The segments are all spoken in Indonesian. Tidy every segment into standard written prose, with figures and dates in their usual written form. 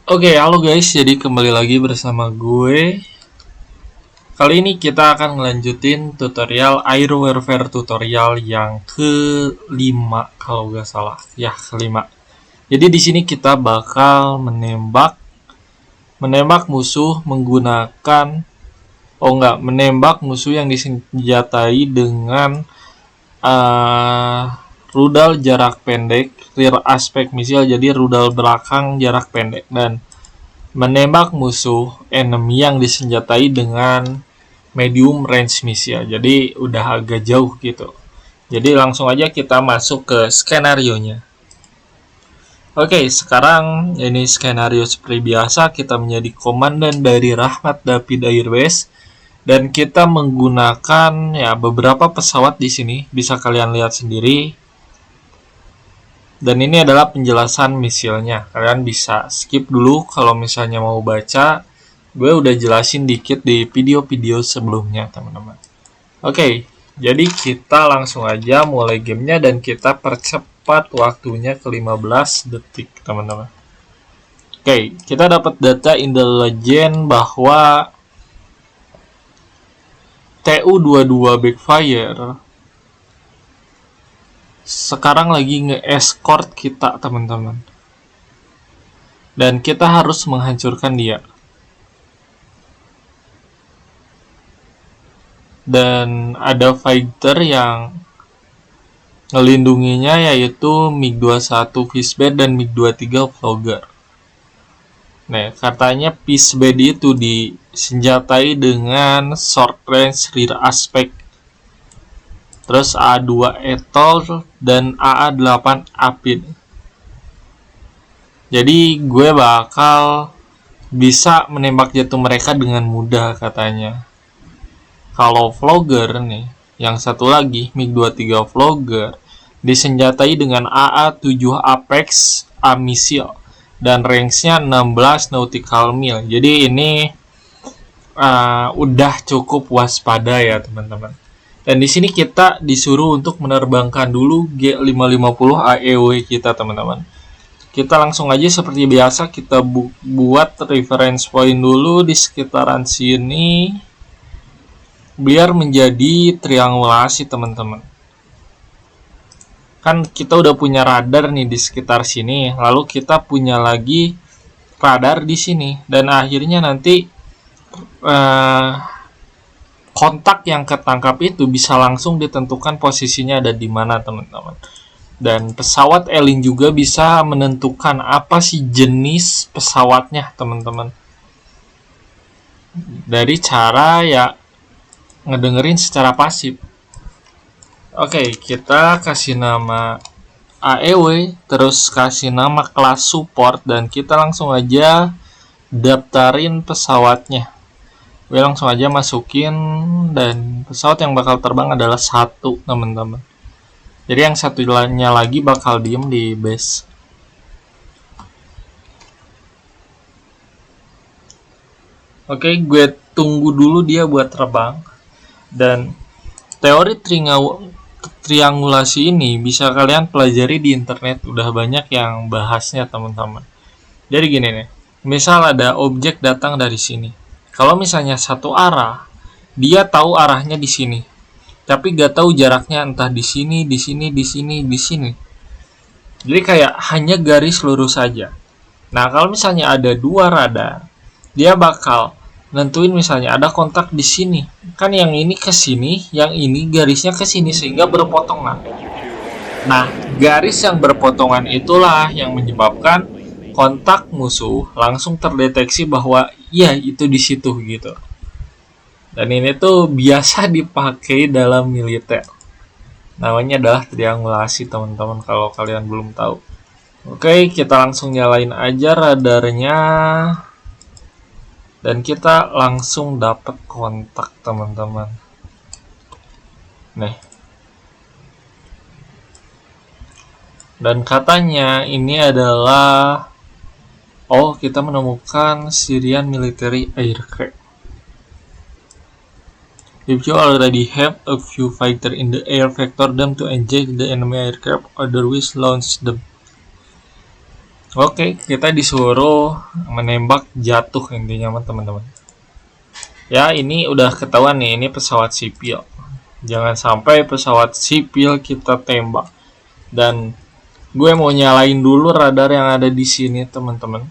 Oke, halo guys. Jadi kembali lagi bersama gue. Kali ini kita akan ngelanjutin tutorial Air Warfare tutorial yang kelima kalau nggak salah. Ya, kelima. Jadi di sini kita bakal menembak musuh menggunakan menembak musuh yang disenjatai dengan uh, rudal jarak pendek, rear aspect missile. Jadi rudal belakang jarak pendek dan menembak musuh enemy yang disenjatai dengan medium range missile. Jadi udah agak jauh gitu. Jadi langsung aja kita masuk ke skenario-nya. Oke, sekarang ini skenario seperti biasa, kita menjadi komandan dari Rahmat David Airways dan kita menggunakan ya beberapa pesawat di sini, bisa kalian lihat sendiri. Dan ini adalah penjelasan misilnya. Kalian bisa skip dulu kalau misalnya mau baca. Gue udah jelasin dikit di video-video sebelumnya, teman-teman. Oke, jadi kita langsung aja mulai gamenya dan kita percepat waktunya ke 15 detik, teman-teman. Oke, kita dapat data in the legend bahwa TU-22 Backfire sekarang lagi nge-escort kita, teman-teman. Dan kita harus menghancurkan dia. Dan ada fighter yang ngelindunginya, yaitu MiG-21 Fishbed dan MiG-23 Flogger. Nah, katanya Fishbed itu disenjatai dengan short range rear aspect, terus A2 Ethol dan AA8 Apid. Jadi gue bakal bisa menembak jatuh mereka dengan mudah katanya. Kalau Flogger nih, yang satu lagi MiG-23 Flogger disenjatai dengan AA7 Apex A missile dan range-nya 16 nautical mile. Jadi ini udah cukup waspada ya, teman-teman. Dan di sini kita disuruh untuk menerbangkan dulu G550 AEW kita, teman-teman. Kita langsung aja seperti biasa, kita buat reference point dulu di sekitaran sini biar menjadi triangulasi, teman-teman. Kan kita udah punya radar nih di sekitar sini, lalu kita punya lagi radar di sini, dan akhirnya nanti kontak yang ketangkap itu bisa langsung ditentukan posisinya ada di mana, teman-teman. Dan pesawat Elin juga bisa menentukan apa sih jenis pesawatnya, teman-teman, dari cara ya ngedengerin secara pasif. Oke, kita kasih nama AEW, terus kasih nama kelas support, dan kita langsung aja daftarin pesawatnya. Gue langsung aja masukin, dan pesawat yang bakal terbang adalah satu, teman-teman. Jadi yang satunya lagi bakal diem di base. Oke, gue tunggu dulu dia buat terbang. Dan teori triangulasi ini bisa kalian pelajari di internet, udah banyak yang bahasnya, teman-teman. Jadi gini nih, misal ada objek datang dari sini. Kalau misalnya satu arah, dia tahu arahnya di sini, tapi gak tahu jaraknya entah di sini, di sini, di sini, di sini. Jadi kayak hanya garis lurus saja. Nah, kalau misalnya ada dua radar, dia bakal nentuin misalnya ada kontak di sini. Kan yang ini ke sini, yang ini garisnya ke sini sehingga berpotongan. Nah, garis yang berpotongan itulah yang menyebabkan kontak musuh langsung terdeteksi bahwa ya itu di situ gitu. Dan ini tuh biasa dipakai dalam militer. Namanya adalah triangulasi, teman-teman, kalau kalian belum tahu. Oke, kita langsung nyalain aja radarnya. Dan kita langsung dapat kontak, teman-teman. Nih. Dan katanya ini adalah kita menemukan Syrian military aircraft. If you already have a few fighters in the air, vector them to engage the enemy aircraft, otherwise launch them. Oke, kita disuruh menembak jatuh intinya teman-teman. Ya, ini udah ketahuan nih, ini pesawat sipil. Jangan sampai pesawat sipil kita tembak. Dan gue mau nyalain dulu radar yang ada di sini, teman-teman.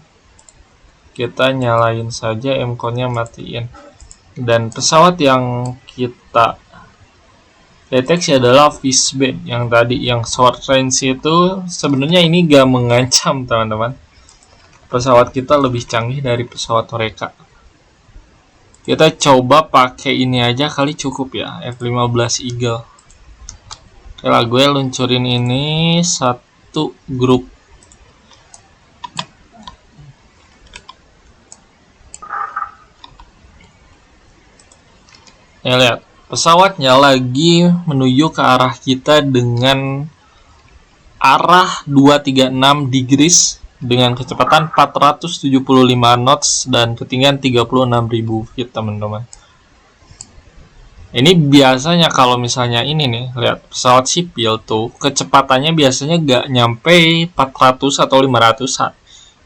Kita nyalain saja, MCON-nya matiin. Dan pesawat yang kita deteksi adalah Fishbane yang tadi, yang short range itu sebenarnya ini gak mengancam, teman-teman. Pesawat kita lebih canggih dari pesawat mereka. Kita coba pakai ini aja kali, cukup ya, F-15 Eagle. Oke lah, gue luncurin ini satu grup. Ya, lihat, pesawatnya lagi menuju ke arah kita dengan arah 236 degrees dengan kecepatan 475 knots dan ketinggian 36.000 feet, teman-teman. Ini biasanya kalau misalnya ini nih, lihat, pesawat sipil tuh kecepatannya biasanya gak nyampe 400 atau 500-an.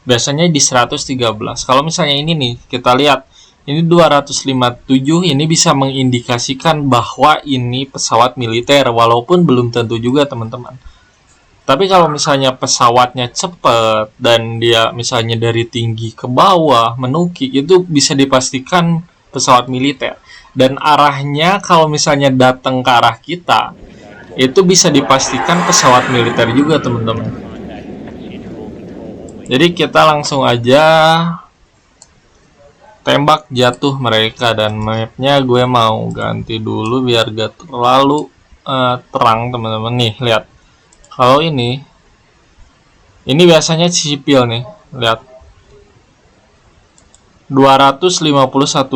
Biasanya di 113. Kalau misalnya ini nih, kita lihat, ini 257, ini bisa mengindikasikan bahwa ini pesawat militer, walaupun belum tentu juga, teman-teman. Tapi kalau misalnya pesawatnya cepat dan dia misalnya dari tinggi ke bawah menukik, itu bisa dipastikan pesawat militer. Dan arahnya kalau misalnya datang ke arah kita, itu bisa dipastikan pesawat militer juga, teman-teman. Jadi kita langsung aja tembak jatuh mereka. Dan mapnya gue mau ganti dulu biar gak terlalu terang, teman-teman. Nih, lihat. Kalau ini biasanya sipil nih, lihat. 251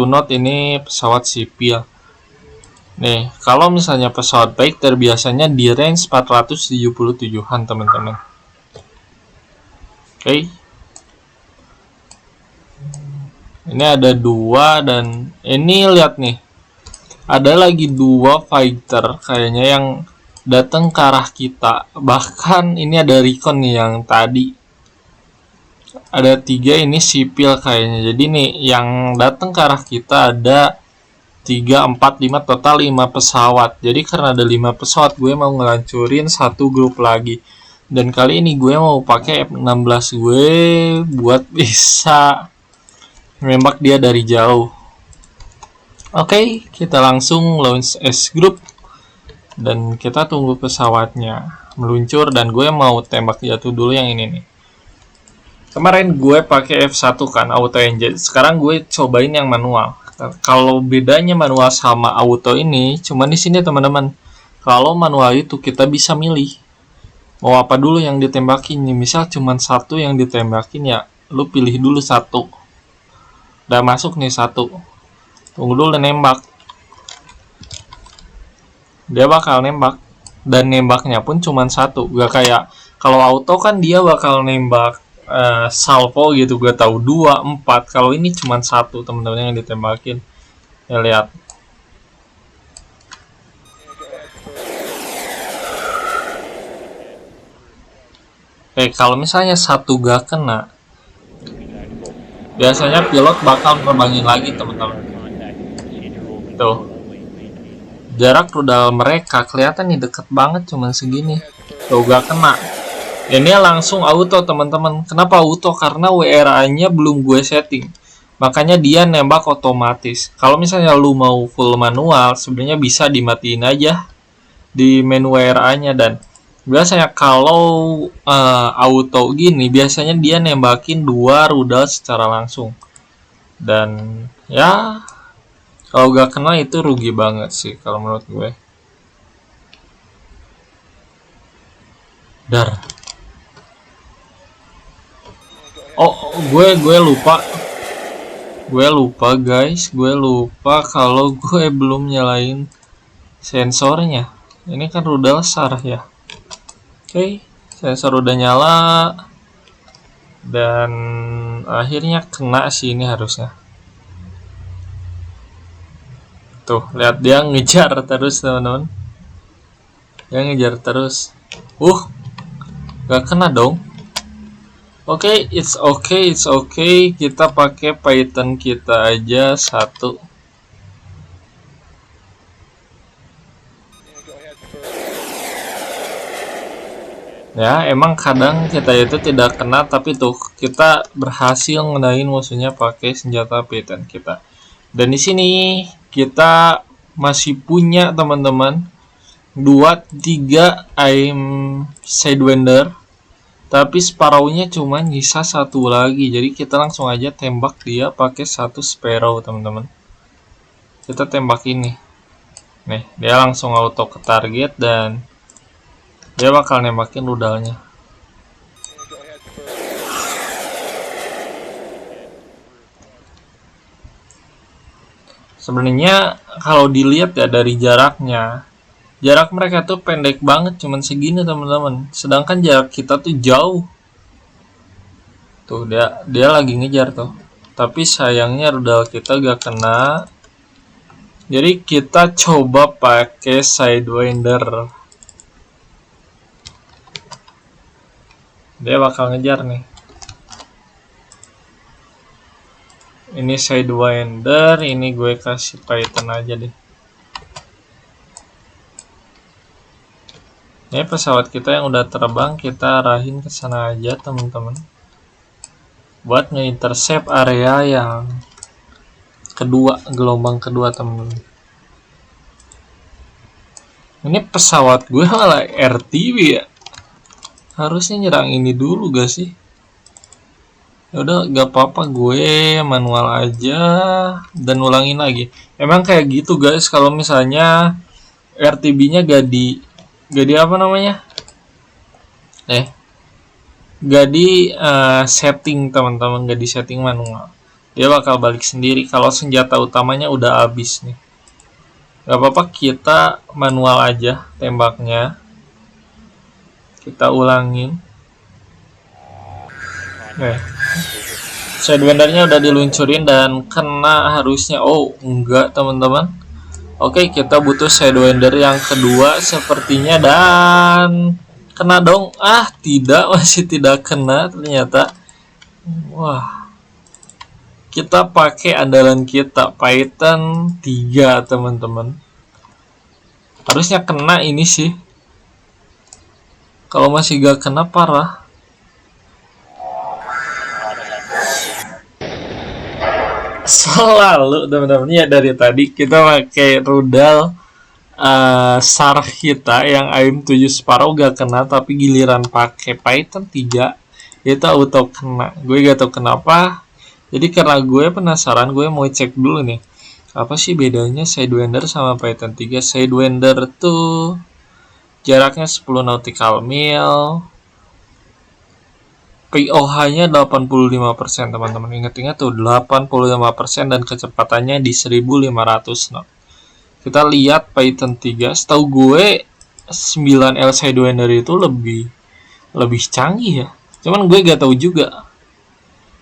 knot ini pesawat sipil. Nih, kalau misalnya pesawat fighter biasanya di range 477-an, teman-teman. Oke. Ini ada dua, dan ini lihat nih. Ada lagi dua fighter kayaknya yang datang ke arah kita. Bahkan ini ada recon nih yang tadi. Ada 3, ini sipil kayaknya. Jadi nih yang datang ke arah kita ada 3, 4, 5, total 5 pesawat. Jadi karena ada 5 pesawat, gue mau ngelancurin satu grup lagi. Dan kali ini gue mau pakai F-16 gue buat bisa nembak dia dari jauh. Oke, kita langsung launch S group. Dan kita tunggu pesawatnya meluncur, dan gue mau tembak jatuh dulu yang ini nih. Kemarin gue pakai F1 kan, auto engine. Sekarang gue cobain yang manual. Kalau bedanya manual sama auto ini, cuman di sini, teman-teman. Kalau manual itu kita bisa milih mau apa dulu yang ditembakin nih. Misal cuman satu yang ditembakin, ya lu pilih dulu satu. Udah masuk nih satu. Tunggu dulu nembak. Dia bakal nembak. Dan nembaknya pun cuman satu. Gak kayak kalau auto kan dia bakal nembak salvo gitu, gue tahu 2, 4. Kalau ini cuma satu, teman-teman, yang ditembakin. Ya, lihat. Kalau misalnya satu gak kena, biasanya pilot bakal terbangin lagi, teman-teman. Tuh, jarak rudal mereka kelihatan nih deket banget, cuman segini. Tuh, gak kena. Ini langsung auto, teman-teman. Kenapa auto? Karena WRA-nya belum gue setting. Makanya dia nembak otomatis. Kalau misalnya lu mau full manual, sebenarnya bisa dimatiin aja di menu WRA-nya. Dan biasanya kalau auto gini, biasanya dia nembakin 2 rudal secara langsung. Dan ya, kalau gak kena itu rugi banget sih kalau menurut gue. Dar. Oh, gue lupa. Gue lupa, guys. Gue lupa kalau gue belum nyalain sensornya. Ini kan rudal SAR ya. Oke, sensor udah nyala. Dan akhirnya kena sih ini harusnya. Tuh, lihat dia ngejar terus, teman-teman. Dia ngejar terus. Gak kena dong. Oke, it's okay. Kita pakai Python kita aja satu. Ya, emang kadang kita itu tidak kena, tapi tuh kita berhasil ngedain musuhnya pakai senjata Python kita. Dan di sini kita masih punya teman-teman 2-3 aim Sidewinder, tapi Sparrow-nya cuma nyisa satu lagi. Jadi kita langsung aja tembak dia pakai satu Sparrow, teman-teman. Kita tembak ini. Nih, dia langsung auto ke target dan dia bakal nembakin rudalnya. Sebenarnya kalau dilihat ya dari jaraknya, jarak mereka tuh pendek banget, cuman segini teman-teman. Sedangkan jarak kita tuh jauh. Tuh dia lagi ngejar tuh. Tapi sayangnya rudal kita gak kena. Jadi kita coba pakai Sidewinder. Dia bakal ngejar nih. Ini Sidewinder, ini gue kasih Python aja deh. Ini pesawat kita yang udah terbang, kita arahin ke sana aja teman-teman. Buat nge-intercept area yang kedua, gelombang kedua teman-teman. Ini pesawat gue malah RTB ya. Harusnya nyerang ini dulu gak sih? Yaudah, gak apa-apa, gue manual aja dan ulangin lagi. Emang kayak gitu guys, kalau misalnya RTB-nya gak di apa namanya? Gak di setting teman-teman, gak di setting manual. Dia bakal balik sendiri kalau senjata utamanya udah habis nih. Gak apa-apa, kita manual aja tembaknya. Kita ulangin. Sidewindernya udah diluncurin dan kena harusnya. Oh, enggak teman-teman. Oke, kita butuh Sidewinder yang kedua sepertinya dan kena dong. Ah, tidak, masih tidak kena ternyata. Wah. Kita pakai andalan kita Python 3, teman-teman. Harusnya kena ini sih. Kalau masih gak kena parah. Selalu teman-teman ya, dari tadi kita pakai rudal SAR kita yang AIM 7 Sparrow gak kena, tapi giliran pakai Python 3 itu auto kena. Gue gak tahu kenapa. Jadi karena gue penasaran, gue mau cek dulu nih, apa sih bedanya Sidewinder sama Python 3. Sidewinder tuh jaraknya 10 nautical mil, POH-nya 85% teman-teman. Ingat-ingat tuh 85% dan kecepatannya di 1500 knot. Kita lihat Python 3. Setahu gue 9L Sidewinder itu lebih canggih ya. Cuman gue gak tahu juga.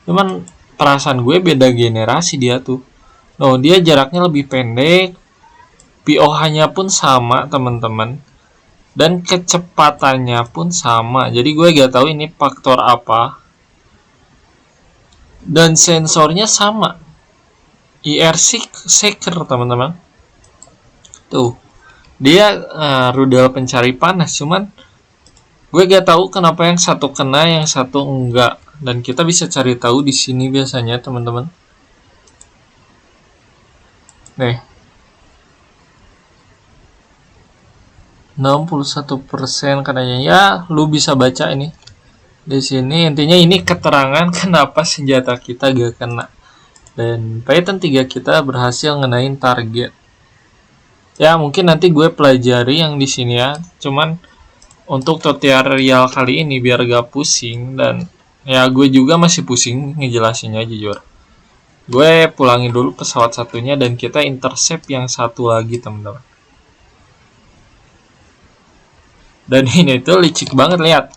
Cuman perasaan gue beda generasi dia tuh. No, dia jaraknya lebih pendek. POH-nya pun sama teman-teman. Dan kecepatannya pun sama. Jadi gue gak tahu ini faktor apa. Dan sensornya sama, IR Seeker teman-teman. Tuh, dia rudal pencari panas. Cuman gue gak tahu kenapa yang satu kena, yang satu enggak. Dan kita bisa cari tahu di sini biasanya teman-teman. Nih, 61% katanya. Ya, lu bisa baca ini di sini. Intinya ini keterangan kenapa senjata kita gak kena. Dan Python 3 kita berhasil ngenain target. Ya, mungkin nanti gue pelajari yang di sini ya. Cuman untuk tutorial kali ini biar gak pusing, dan ya gue juga masih pusing ngejelasinnya jujur. Gue pulangin dulu pesawat satunya dan kita intercept yang satu lagi teman-teman. Dan ini tuh licik banget, lihat.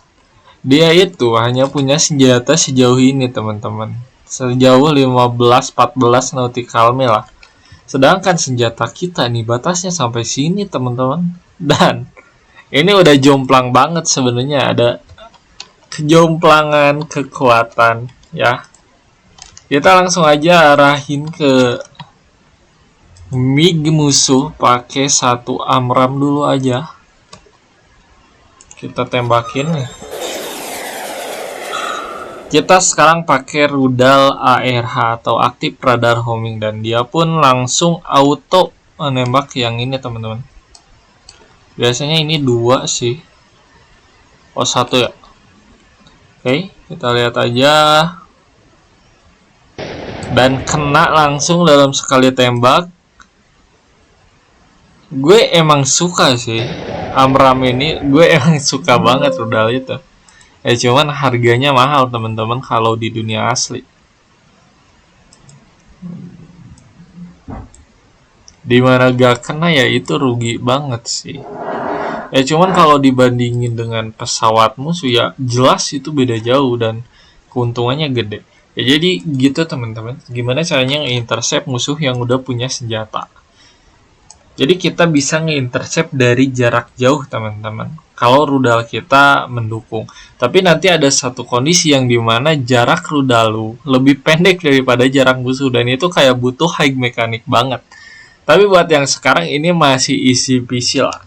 Dia itu hanya punya senjata sejauh ini teman-teman. Sejauh 15-14 nautical mil lah. Sedangkan senjata kita nih batasnya sampai sini teman-teman. Dan ini udah jomplang banget sebenarnya. kejomplangan kekuatan ya. Kita langsung aja arahin ke MiG musuh pakai 1 AMRAAM dulu aja. Kita tembakin nih. Kita sekarang pakai rudal ARH atau Active Radar Homing, dan dia pun langsung auto menembak yang ini teman-teman. Biasanya ini 2 sih. Oh 1 ya. Oke, kita lihat aja. Dan kena langsung dalam sekali tembak. Gue emang suka sih AMRAAM ini, gue emang suka banget rudal itu. Cuman harganya mahal teman-teman kalau di dunia asli. Dimana gak kena ya itu rugi banget sih. Cuman kalau dibandingin dengan pesawat musuh ya jelas itu beda jauh dan keuntungannya gede. Jadi gitu teman-teman. Gimana caranya nge-intercept musuh yang udah punya senjata. Jadi kita bisa nge-intercept dari jarak jauh teman-teman. Kalau rudal kita mendukung. Tapi nanti ada satu kondisi yang dimana jarak rudal lu lebih pendek daripada jarak musuh. Dan itu kayak butuh high mekanik banget. Tapi buat yang sekarang ini masih easy peasy lah.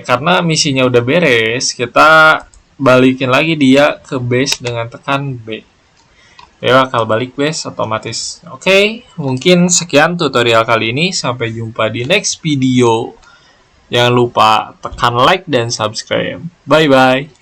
Karena misinya udah beres, kita balikin lagi dia ke base dengan tekan B. Dia bakal balik base otomatis. Oke, mungkin sekian tutorial kali ini. Sampai jumpa di next video. Jangan lupa tekan like dan subscribe. Bye-bye.